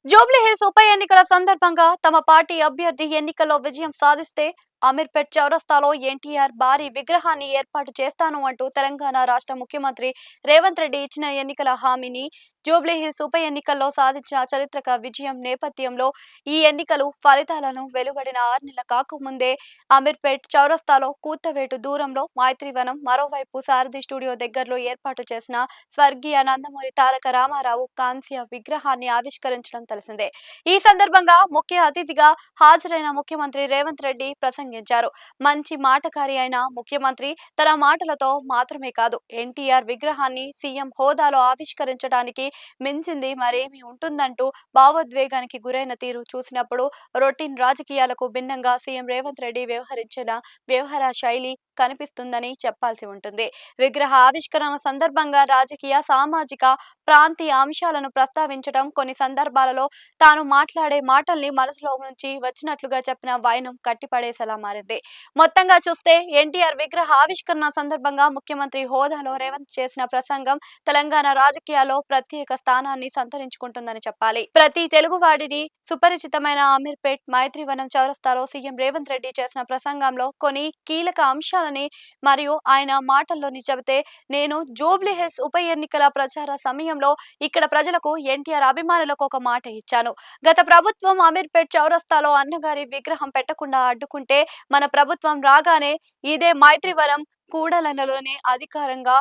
జూబ్లీహిల్స్ ఉప ఎన్నికల సందర్భంగా తమ పార్టీ అభ్యర్థి ఎన్నికల్లో విజయం సాధిస్తే అమీర్పేట్ చౌరస్తాలో ఎన్టీఆర్ భారీ విగ్రహాన్ని ఏర్పాటు చేస్తాను అంటూ తెలంగాణ రాష్ట్ర ముఖ్యమంత్రి రేవంత్ రెడ్డి ఇచ్చిన ఎన్నికల హామీని జూబ్లీహిల్స్ ఉప ఎన్నికల్లో సాధించిన చారిత్రక విజయం నేపథ్యంలో ఈ ఎన్నికలు ఫలితాలను వెలువడిన 6 నెలల కాకముందే అమీర్పేట్ చౌరస్తాలో కూతవేటు దూరంలో మైత్రివనం, మరోవైపు సారథి స్టూడియో దగ్గరలో ఏర్పాటు చేసిన స్వర్గీయ నందమూరి తారక రామారావు కాంస్య విగ్రహాన్ని ఆవిష్కరించడం తెలిసిందే. ఈ సందర్భంగా ముఖ్య అతిథిగా హాజరైన ముఖ్యమంత్రి రేవంత్ రెడ్డి ప్రసంగించారు. మంచి మాటకారి అయిన ముఖ్యమంత్రి తన మాటలతో మాత్రమే కాదు, ఎన్టీఆర్ విగ్రహాన్ని సీఎం హోదాలో ఆవిష్కరించడానికి మించింది మరేమి ఉంటుందంటూ భావోద్వేగానికి గురైన తీరు చూసినప్పుడు రొటీన్ రాజకీయాలకు భిన్నంగా సీఎం రేవంత్ రెడ్డి వ్యవహరించిన వ్యవహార శైలి కనిపిస్తుందని చెప్పాల్సి ఉంటుంది. విగ్రహ ఆవిష్కరణ సందర్భంగా రాజకీయ, సామాజిక, ప్రాంతీయ అంశాలను ప్రస్తావించడం, కొన్ని సందర్భాలలో తాను మాట్లాడే మాటల్ని మనసులో నుంచి వచ్చినట్లుగా చెప్పిన వైనం కట్టిపడేసేలా మారింది. మొత్తంగా చూస్తే ఎన్టీఆర్ విగ్రహ ఆవిష్కరణ సందర్భంగా ముఖ్యమంత్రి హోదాలో రేవంత్ చేసిన ప్రసంగం తెలంగాణ రాజకీయాల్లో ప్రత్యేక స్థానాన్ని సంతరించుకుంటుందని చెప్పాలి. ప్రతి తెలుగువాడిని సుపరిచితమైన అమీర్పేట్ మైత్రివనం చౌరస్తాలో సీఎం రేవంత్ రెడ్డి చేసిన ప్రసంగంలో కొన్ని కీలక అంశాలని మరియు ఆయన మాటల్లోని చెబితే, నేను జూబ్లీహిల్స్ ఉప ఎన్నికల ప్రచార సమయంలో ఇక్కడ ప్రజలకు, ఎన్టీఆర్ అభిమానులకు ఒక మాట ఇచ్చాను. గత ప్రభుత్వం అమీర్పేట్ చౌరస్తాలో అన్నగారి విగ్రహం పెట్టకుండా అడ్డుకుంటే మన ప్రభుత్వం రాగానే ఇదే మైత్రివనం కూడలలోనే అధికారంగా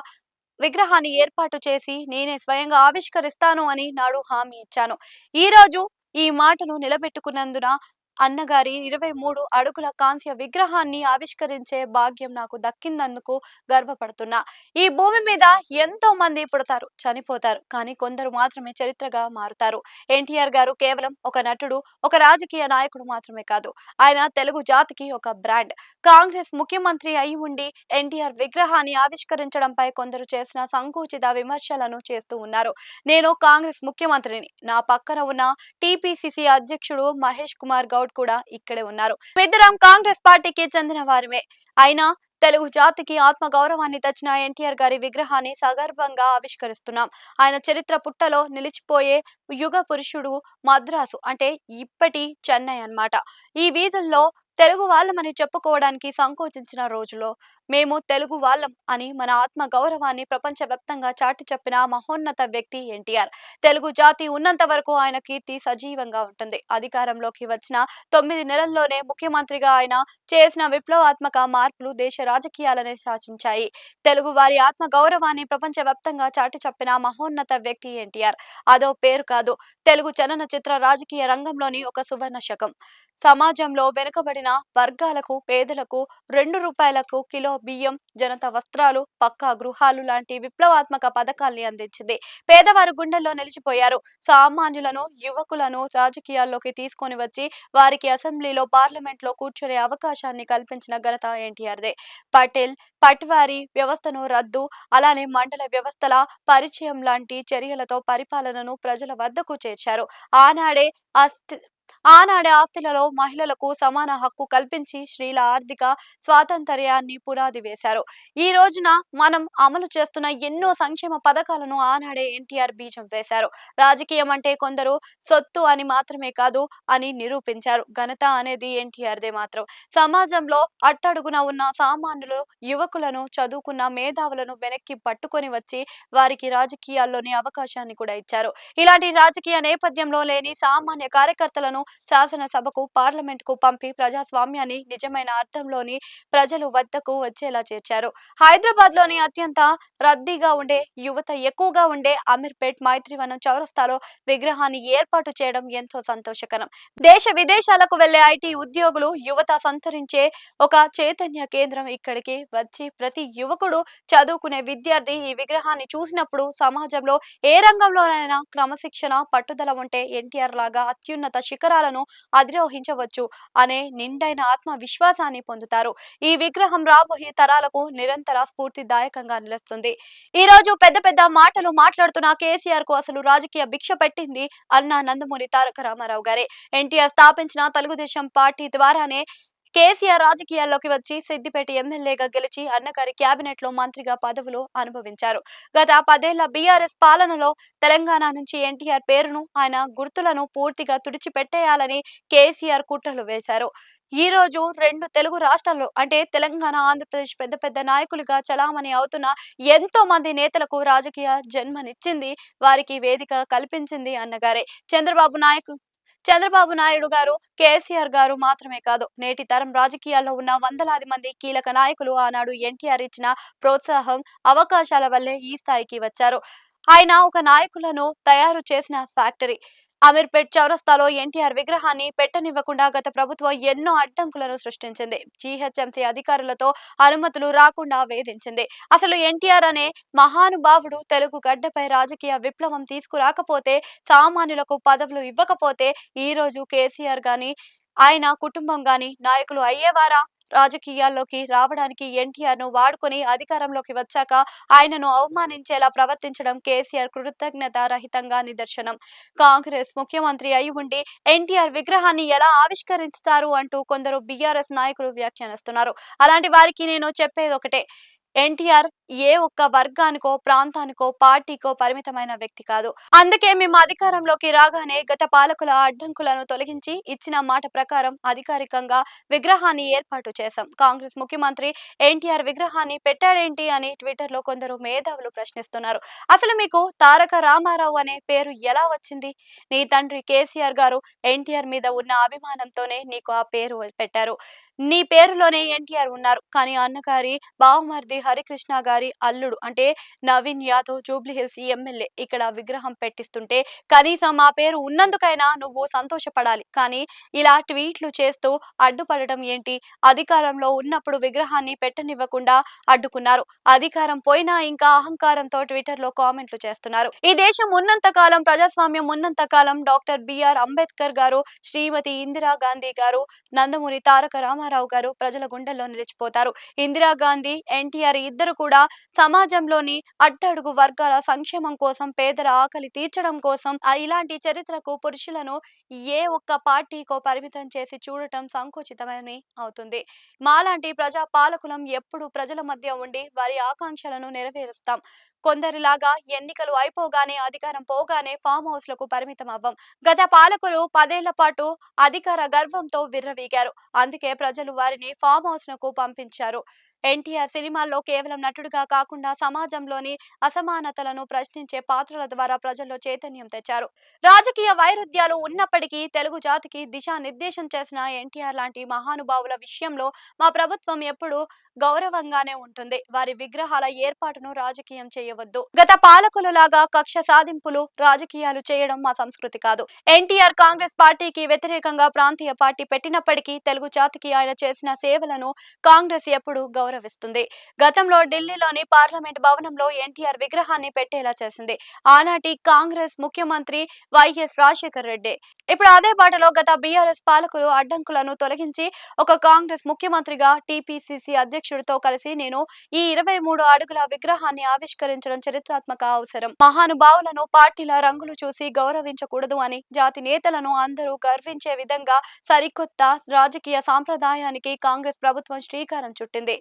విగ్రహాన్ని ఏర్పాటు చేసి నేనే స్వయంగా ఆవిష్కరిస్తాను అని నాడు హామీ ఇచ్చాను. ఈ రోజు ఈ మాటను నిలబెట్టుకున్నందున అన్నగారి 23 అడుగుల కాంస్య విగ్రహాన్ని ఆవిష్కరించే భాగ్యం నాకు దక్కినందుకు గర్వపడుతున్నా. ఈ భూమి మీద ఎంతో మంది పుడతారు, చనిపోతారు, కానీ కొందరు మాత్రమే చరిత్రగా మారుతారు. ఎన్టీఆర్ గారు కేవలం ఒక నటుడు, ఒక రాజకీయ నాయకుడు మాత్రమే కాదు, ఆయన తెలుగు జాతికి ఒక బ్రాండ్. కాంగ్రెస్ ముఖ్యమంత్రి అయి ఉండి ఎన్టీఆర్ విగ్రహాన్ని ఆవిష్కరించడంపై కొందరు చేసిన సంకుచిత విమర్శలను చేస్తూ ఉన్నారు. నేను కాంగ్రెస్ ముఖ్యమంత్రిని, నా పక్కన ఉన్న టీపీసీసీ అధ్యక్షుడు మహేష్ కుమార్ గౌడ్ కూడా ఇక్కడే ఉన్నారు. ఇద్దరం కాంగ్రెస్ పార్టీకి చెందిన వారిమే. అయినా తెలుగు జాతికి ఆత్మ గౌరవాన్ని తెచ్చిన ఎన్టీఆర్ గారి విగ్రహాన్ని సగర్వంగా ఆవిష్కరిస్తున్నాం. ఆయన చరిత్ర పుట్టలో నిలిచిపోయే యుగ పురుషుడు, మద్రాసు అంటే ఇప్పటి చెన్నై అన్నమాట. ఈ వీధుల్లో తెలుగు వాళ్ళమని చెప్పుకోవడానికి సంకోచించిన రోజులో మేము తెలుగు వాళ్ళం అని మన ఆత్మ గౌరవాన్ని ప్రపంచవ్యాప్తంగా చాటి చెప్పిన మహోన్నత వ్యక్తి ఎన్టీఆర్. తెలుగు జాతి ఉన్నంత వరకు ఆయన కీర్తి సజీవంగా ఉంటుంది. అధికారంలోకి వచ్చిన 9 నెలల్లోనే ముఖ్యమంత్రిగా ఆయన చేసిన విప్లవాత్మక మార్పులు దేశ రాజకీయాలనే శాసించాయి. తెలుగు వారి ఆత్మ గౌరవాన్ని ప్రపంచవ్యాప్తంగా చాటి చెప్పిన మహోన్నత వ్యక్తి ఎన్టీఆర్. అదో పేరు కాదు, తెలుగు చలనచిత్ర రాజకీయ రంగంలోని ఒక సువర్ణ శకం. సమాజంలో వెనుకబడిన వర్గాలకు, పేదలకు 2 రూపాయలకు కిలో బియ్యం, జనతా వస్త్రాలు, పక్కా గృహాలు లాంటి విప్లవాత్మక పథకాల్ని అందించింది. పేదవారు గుండెల్లో నిలిచిపోయారు. సామాన్యులను, యువకులను రాజకీయాల్లోకి తీసుకొని వచ్చి వారికి అసెంబ్లీలో, పార్లమెంట్లో కూర్చునే అవకాశాన్ని కల్పించిన ఘనత ఎన్టీఆర్దే. పటేల్, పట్వారీ వ్యవస్థను రద్దు, అలానే మండల వ్యవస్థల పరిచయం లాంటి చర్యలతో పరిపాలనను ప్రజల వద్దకు చేర్చారు. ఆనాడే ఆస్తిలలో మహిళలకు సమాన హక్కు కల్పించి స్త్రీల ఆర్థిక స్వాతంత్ర్యాన్ని పునాది వేశారు. ఈ రోజున మనం అమలు చేస్తున్న ఎన్నో సంక్షేమ పథకాలను ఆనాడే ఎన్టీఆర్ బీజం వేశారు. రాజకీయం అంటే కొందరు సొత్తు అని మాత్రమే కాదు అని నిరూపించారు. ఘనత అనేది ఎన్టీఆర్దే మాత్రం. సమాజంలో అట్టడుగున ఉన్న సామాన్యులు, యువకులను, చదువుకున్న మేధావులను వెనక్కి పట్టుకొని వచ్చి వారికి రాజకీయాల్లోని అవకాశాన్ని కూడా ఇచ్చారు. ఇలాంటి రాజకీయ నేపథ్యంలో లేని సామాన్య కార్యకర్తలను శాసనసభకు, పార్లమెంటుకు పంపి ప్రజాస్వామ్యాన్ని నిజమైన అర్థంలోని ప్రజలు వద్దకు వచ్చేలా చేర్చారు. హైదరాబాద్ లోని అత్యంత రద్దీగా ఉండే, యువత ఎక్కువగా ఉండే అమీర్పేట్ మైత్రివనం చౌరస్తాలో విగ్రహాన్ని ఏర్పాటు చేయడం ఎంతో సంతోషకరం. దేశ విదేశాలకు వెళ్లే ఐటీ ఉద్యోగులు, యువత సంతరించే ఒక చైతన్య కేంద్రం ఇక్కడికి వచ్చి ప్రతి యువకుడు, చదువుకునే విద్యార్థి ఈ విగ్రహాన్ని చూసినప్పుడు సమాజంలో ఏ రంగంలోనైనా క్రమశిక్షణ, పట్టుదల ఉంటే ఎన్టీఆర్ లాగా అత్యున్నత శిఖరాలను అధిరోహించవచ్చు అనే నిండైన ఆత్మవిశ్వాసాన్ని పొందుతారు. ఈ విగ్రహం రాబోయే తరాలకు నిరంతర స్ఫూర్తిదాయకంగా నిలుస్తుంది. ఈ రోజు పెద్ద పెద్ద మాటలు మాట్లాడుతున్న కేసీఆర్ కు అసలు రాజకీయ భిక్ష పెట్టింది అన్న నందమూరి తారక రామారావు గారే. ఎన్టీఆర్ స్థాపించిన తెలుగుదేశం పార్టీ ద్వారానే కేసీఆర్ రాజకీయాల్లోకి వచ్చి సిద్దిపేట ఎమ్మెల్యేగా గెలిచి అన్నగారి క్యాబినెట్ లో మంత్రిగా పదవులు అనుభవించారు. గత 10 ఏళ్ల బీఆర్ఎస్ పాలనలో తెలంగాణ నుంచి ఎన్టీఆర్ పేరును, ఆయన గుర్తులను పూర్తిగా తుడిచిపెట్టేయాలని కేసీఆర్ కుట్రలు వేశారు. ఈ రోజు రెండు తెలుగు రాష్ట్రాల్లో అంటే తెలంగాణ, ఆంధ్రప్రదేశ్ పెద్ద పెద్ద నాయకులుగా చలామణి అవుతున్న ఎంతో మంది నేతలకు రాజకీయ జన్మనిచ్చింది, వారికి వేదిక కల్పించింది అన్నగారే. చంద్రబాబు నాయుడు గారు, కేసీఆర్ గారు మాత్రమే కాదు, నేటి తరం రాజకీయాల్లో ఉన్న వందలాది మంది కీలక నాయకులు ఆనాడు ఎన్టీఆర్ ఇచ్చిన ప్రోత్సాహం, అవకాశాల వల్లే ఈ స్థాయికి వచ్చారు. ఆయన ఒక నాయకులను తయారు చేసిన ఫ్యాక్టరీ. అమీర్పేట్ చౌరస్తాలో ఎన్టీఆర్ విగ్రహాన్ని పెట్టనివ్వకుండా గత ప్రభుత్వం ఎన్నో అడ్డంకులను సృష్టించింది. జీహెచ్ఎంసీ అధికారులతో అనుమతులు రాకుండా వేధించింది. అసలు ఎన్టీఆర్ అనే మహానుభావుడు తెలుగు గడ్డపై రాజకీయ విప్లవం తీసుకురాకపోతే, సామాన్యులకు పదవులు ఇవ్వకపోతే ఈ రోజు కేసీఆర్ గాని, ఆయన కుటుంబం గాని నాయకులు అయ్యేవారా? రాజకీయాల్లోకి రావడానికి ఎన్టీఆర్ ను వాడుకొని అధికారంలోకి వచ్చాక ఆయనను అవమానించేలా ప్రవర్తించడం కేసీఆర్ కృతజ్ఞత రహితంగా నిదర్శనం. కాంగ్రెస్ ముఖ్యమంత్రి అయి ఉండి ఎన్టీఆర్ విగ్రహాన్ని ఎలా ఆవిష్కరిస్తారు అంటూ కొందరు బీఆర్ఎస్ నాయకులు వ్యాఖ్యానిస్తున్నారు. అలాంటి వారికి నేను చెప్పేది ఒకటే, ఎన్టీఆర్ ఏ ఒక్క వర్గానికో, ప్రాంతానికో, పార్టీకో పరిమితమైన వ్యక్తి కాదు. అందుకే మేము అధికారంలోకి రాగానే గత పాలకుల అడ్డంకులను తొలగించి ఇచ్చిన మాట ప్రకారం అధికారికంగా విగ్రహాన్ని ఏర్పాటు చేశాం. కాంగ్రెస్ ముఖ్యమంత్రి ఎన్టీఆర్ విగ్రహాన్ని పెట్టాడేంటి అని ట్విట్టర్ లో కొందరు మేధావులు ప్రశ్నిస్తున్నారు. అసలు మీకు తారక రామారావు అనే పేరు ఎలా వచ్చింది? నీ తండ్రి కేసీఆర్ గారు ఎన్టీఆర్ మీద ఉన్న అభిమానంతోనే నీకు ఆ పేరు పెట్టారు. నీ పేరులోనే ఎన్టీఆర్ ఉన్నారు. కానీ అన్నగారి బావమరిది హరికృష్ణ గారి అల్లుడు అంటే నవీన్ యాదవ్ జూబ్లీహిల్స్ ఎమ్మెల్యే ఇక్కడ విగ్రహం పెట్టిస్తుంటే కనీసం ఆ పేరు ఉన్నందుకైనా నువ్వు సంతోషపడాలి. కానీ ఇలా ట్వీట్లు చేస్తూ అడ్డుపడటం ఏంటి? అధికారంలో ఉన్నప్పుడు విగ్రహాన్ని పెట్టనివ్వకుండా అడ్డుకున్నారు. అధికారం పోయినా ఇంకా అహంకారంతో ట్విట్టర్ లో కామెంట్లు చేస్తున్నారు. ఈ దేశం ఉన్నంత కాలం, ప్రజాస్వామ్యం ఉన్నంత కాలం డాక్టర్ బిఆర్ అంబేద్కర్ గారు, శ్రీమతి ఇందిరాగాంధీ గారు, నందమూరి తారక రామారావు గారు ప్రజల గుండెల్లో నిలిచిపోతారు. ఇందిరాగాంధీ, ఎన్టీఆర్ ఇద్దరు కూడా సమాజంలోని అట్టడుగు వర్గాల సంక్షేమం కోసం, పేదల ఆకలి తీర్చడం కోసం ఇలాంటి చరిత్రకు పురుషులను ఏ ఒక్క పార్టీకో పరిమితం చేసి చూడటం సంకుచితమని అవుతుంది. మాలాంటి ప్రజా పాలకులం ఎప్పుడు ప్రజల మధ్య ఉండి వారి ఆకాంక్షలను నెరవేరుస్తాం. కొందరిలాగా ఎన్నికలు అయిపోగానే, అధికారం పోగానే ఫామ్ హౌస్ లకు పరిమితం అవ్వం. గత పాలకులు 10 ఏళ్ల పాటు అధికార గర్వంతో విర్రవీగారు. అందుకే ప్రజలు వారిని ఫామ్ హౌస్ లకు పంపించారు. ఎన్టీఆర్ సినిమాల్లో కేవలం నటుడిగా కాకుండా సమాజంలోని అసమానతలను ప్రశ్నించే పాత్రల ద్వారా ప్రజల్లో చైతన్యం తెచ్చారు. రాజకీయ వైరుధ్యాలు ఉన్నప్పటికీ తెలుగు జాతికి దిశానిర్దేశం చేసిన ఎన్టీఆర్ లాంటి మహానుభావుల విషయంలో మా ప్రభుత్వం ఎప్పుడూ గౌరవంగానే ఉంటుంది. వారి విగ్రహాల ఏర్పాటును రాజకీయం చేయవద్దు. గత పాలకుల లాగా కక్ష సాధింపులు, రాజకీయాలు చేయడం మా సంస్కృతి కాదు. ఎన్టీఆర్ కాంగ్రెస్ పార్టీకి వ్యతిరేకంగా ప్రాంతీయ పార్టీ పెట్టినప్పటికీ తెలుగు జాతికి ఆయన చేసిన సేవలను కాంగ్రెస్ ఎప్పుడు గౌరవిస్తుంది. గతంలో ఢిల్లీలోని పార్లమెంట్ భవనంలో ఎన్టీఆర్ విగ్రహాన్ని పెట్టేలా చేసింది ఆనాటి కాంగ్రెస్ ముఖ్యమంత్రి వైఎస్ రాజశేఖర్ రెడ్డి. ఇప్పుడు అదే బాటలో గత బీఆర్ఎస్ పాలకులు అడ్డంకులను తొలగించి ఒక కాంగ్రెస్ ముఖ్యమంత్రిగా టీపీసీసీ అధ్యక్షుడితో కలిసి నేను ఈ 23 అడుగుల విగ్రహాన్ని ఆవిష్కరించడం చరిత్రాత్మక అవసరం. మహానుభావులను పార్టీల రంగులు చూసి గౌరవించకూడదు అని, జాతి నేతలను అందరూ గర్వించే విధంగా సరికొత్త రాజకీయ సాంప్రదాయానికి కాంగ్రెస్ ప్రభుత్వం శ్రీకారం చుట్టింది.